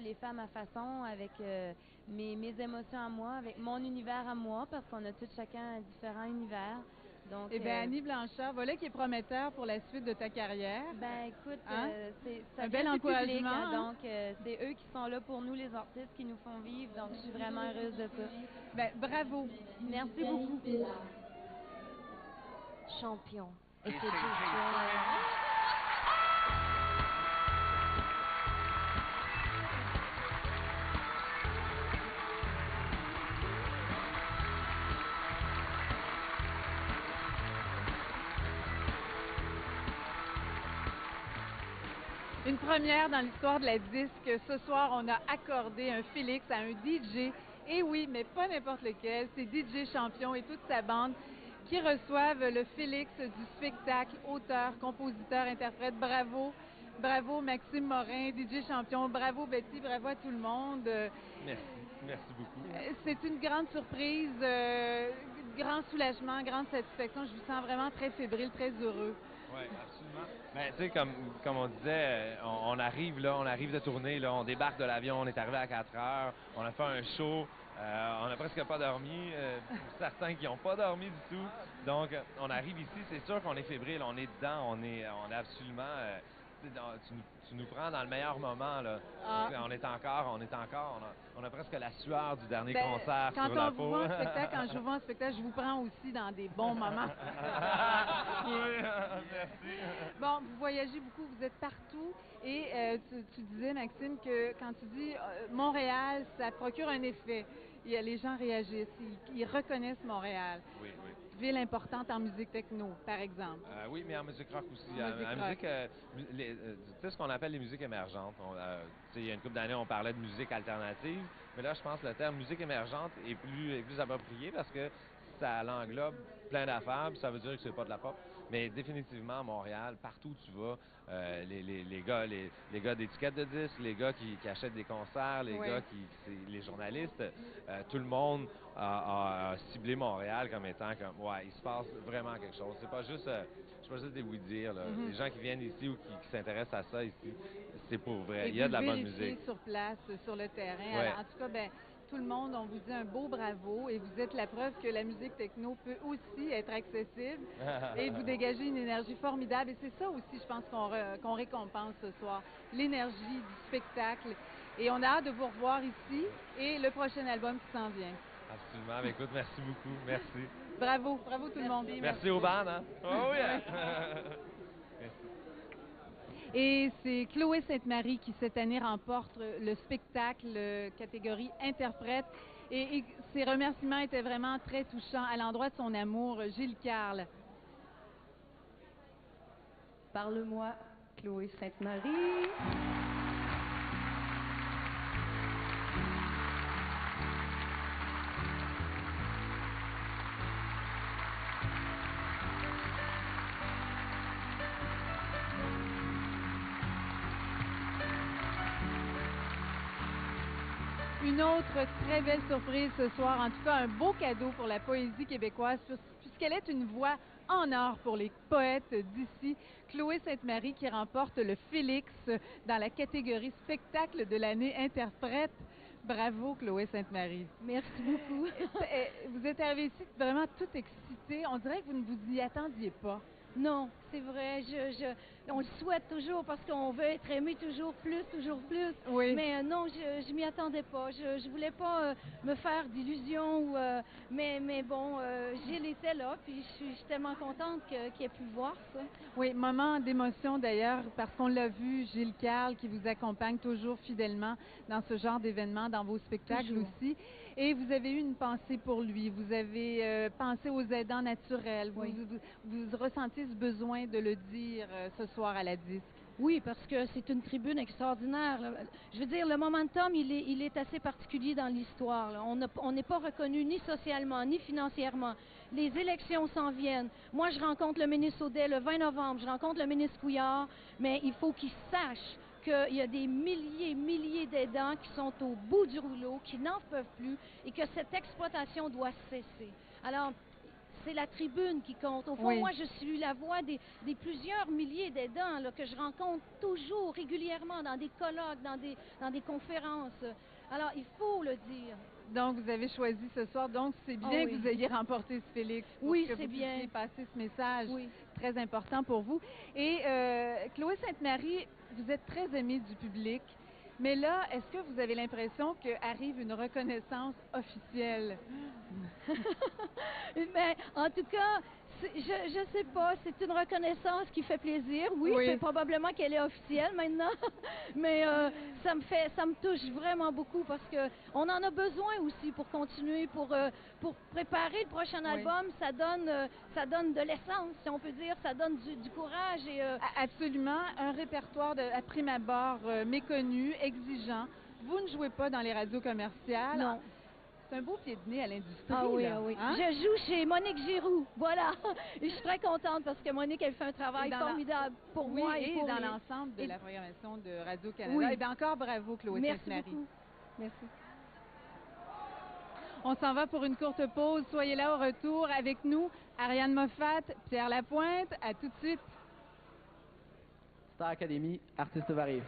les fais à ma façon, avec mes émotions à moi, avec mon univers à moi, parce qu'on a tous chacun un différent univers. Donc, eh bien, Annie Blanchard, voilà qui est prometteur pour la suite de ta carrière. Ben écoute, Hein? ça Un vient bel du public, encouragement, hein, hein? donc c'est eux qui sont là pour nous, les artistes, qui nous font vivre, donc je suis vraiment heureuse de ça. Ben, bravo. Merci beaucoup. Champion. Et c'est Une première dans l'histoire de la disque. Ce soir, on a accordé un Félix à un DJ. Et oui, mais pas n'importe lequel. C'est DJ Champion et toute sa bande qui reçoivent le Félix du spectacle, auteur, compositeur, interprète. Bravo. Bravo Maxime Morin, DJ Champion. Bravo Betty, bravo à tout le monde. Merci. Merci beaucoup. C'est une grande surprise, grand soulagement, grande satisfaction. Je vous sens vraiment très fébrile, très heureux. Oui, absolument. Ben, tu sais, comme on disait, on arrive là, on arrive de tourner, là, on débarque de l'avion, on est arrivé à 4 heures, on a fait un show, on n'a presque pas dormi, certains qui n'ont pas dormi du tout. Donc, on arrive ici, c'est sûr qu'on est fébrile, on est dedans, on est absolument... tu nous prends dans le meilleur moment, là. Ah. On est encore, on a presque la sueur du dernier concert quand sur la on peau. vous voit en spectacle, quand je vous vois en spectacle, je vous prends aussi dans des bons moments. Oui, merci. Bon, vous voyagez beaucoup, vous êtes partout et tu disais, Maxime, que quand tu dis Montréal, ça procure un effet. Les gens réagissent, ils reconnaissent Montréal. Oui, oui. Ville importante en musique techno, par exemple. Oui, mais en musique rock aussi. En musique rock. Tu sais, ce qu'on appelle les musiques émergentes. Il y a une couple d'années, on parlait de musique alternative, mais là, je pense que le terme musique émergente est plus approprié parce que ça l'englobe plein d'affaires, puis ça veut dire que c'est pas de la pop. Mais définitivement, à Montréal, partout où tu vas, les gars d'étiquettes de disques, les gars qui achètent des concerts, les gars les journalistes, tout le monde a ciblé Montréal comme étant comme, ouais, il se passe vraiment quelque chose. C'est pas juste des oui-dire. Les gens qui viennent ici ou qui s'intéressent à ça ici, c'est pour vrai. Il y a de la bonne musique. Sur place, sur le terrain. Ouais. Alors, en tout cas, ben, tout le monde, on vous dit un beau bravo et vous êtes la preuve que la musique techno peut aussi être accessible et vous dégagez une énergie formidable. Et c'est ça aussi, je pense, qu'on récompense ce soir, l'énergie du spectacle. Et on a hâte de vous revoir ici et le prochain album qui s'en vient. Absolument. Mais écoute, merci beaucoup. Merci. Bravo tout le monde. Merci aux bandes, hein? Oh yeah! Merci. Et c'est Chloé Sainte-Marie qui, cette année, remporte le spectacle catégorie interprète. Et ses remerciements étaient vraiment très touchants à l'endroit de son amour, Gilles Carle. Parle-moi, Chloé Sainte-Marie. Une autre très belle surprise ce soir, en tout cas un beau cadeau pour la poésie québécoise, puisqu'elle est une voix en or pour les poètes d'ici. Chloé Sainte-Marie qui remporte le Félix dans la catégorie spectacle de l'année interprète. Bravo Chloé Sainte-Marie. Merci beaucoup. Vous êtes arrivée ici vraiment toute excitée. On dirait que vous ne vous y attendiez pas. Non, c'est vrai. On le souhaite toujours parce qu'on veut être aimé toujours plus. Oui. Mais non, je m'y attendais pas. Je voulais pas me faire d'illusions. Mais bon, Gilles était là, puis je suis tellement contente qu'il ait pu voir ça. Oui, moment d'émotion d'ailleurs, parce qu'on l'a vu, Gilles Carle qui vous accompagne toujours fidèlement dans ce genre d'événements, dans vos spectacles toujours. aussi. Et vous avez eu une pensée pour lui. Vous avez pensé aux aidants naturels. Oui. Vous ressentiez ce besoin de le dire ce soir à la disque. Oui, parce que c'est une tribune extraordinaire. Là. Je veux dire, le momentum, il est assez particulier dans l'histoire. Là. On n'est pas reconnu ni socialement, ni financièrement. Les élections s'en viennent. Moi, je rencontre le ministre Audet le 20 novembre, je rencontre le ministre Couillard, mais il faut qu'ils sachent qu'il y a des milliers d'aidants qui sont au bout du rouleau, qui n'en peuvent plus et que cette exploitation doit cesser. Alors, c'est la tribune qui compte. Au fond, Oui. moi, je suis la voix des plusieurs milliers d'aidants là, que je rencontre toujours, régulièrement, dans des colloques, dans des conférences. Alors, il faut le dire. Donc, vous avez choisi ce soir. Donc, c'est bien Ah que oui. vous ayez remporté ce Félix pour Oui, que c'est vous bien. puissiez passer ce message Oui. très important pour vous. Et Chloé Sainte-Marie, vous êtes très aimée du public. Mais là, est-ce que vous avez l'impression qu'arrive une reconnaissance officielle? Mais en tout cas, je ne sais pas, c'est une reconnaissance qui fait plaisir. Oui, Oui. c'est probablement qu'elle est officielle maintenant, mais ça me touche vraiment beaucoup parce que on en a besoin aussi pour continuer, pour préparer le prochain Oui. album. Ça donne de l'essence, si on peut dire, ça donne du courage et Absolument. Un répertoire à prime abord méconnu, exigeant. Vous ne jouez pas dans les radios commerciales. non. C'est un beau pied de nez à l'industrie. Ah oui, là, ah oui. hein? Je joue chez Monique Giroux, voilà. Et je suis très contente parce que Monique, elle fait un travail Et dans la- formidable pour Oui, moi et et pour dans les- l'ensemble de et- la programmation de Radio-Canada. Oui. Et bien encore bravo, Chloé Merci Sainte-Marie. beaucoup. Merci. On s'en va pour une courte pause. Soyez là au retour avec nous. Ariane Moffat, Pierre Lapointe. À tout de suite. Star Academy, artistes variés.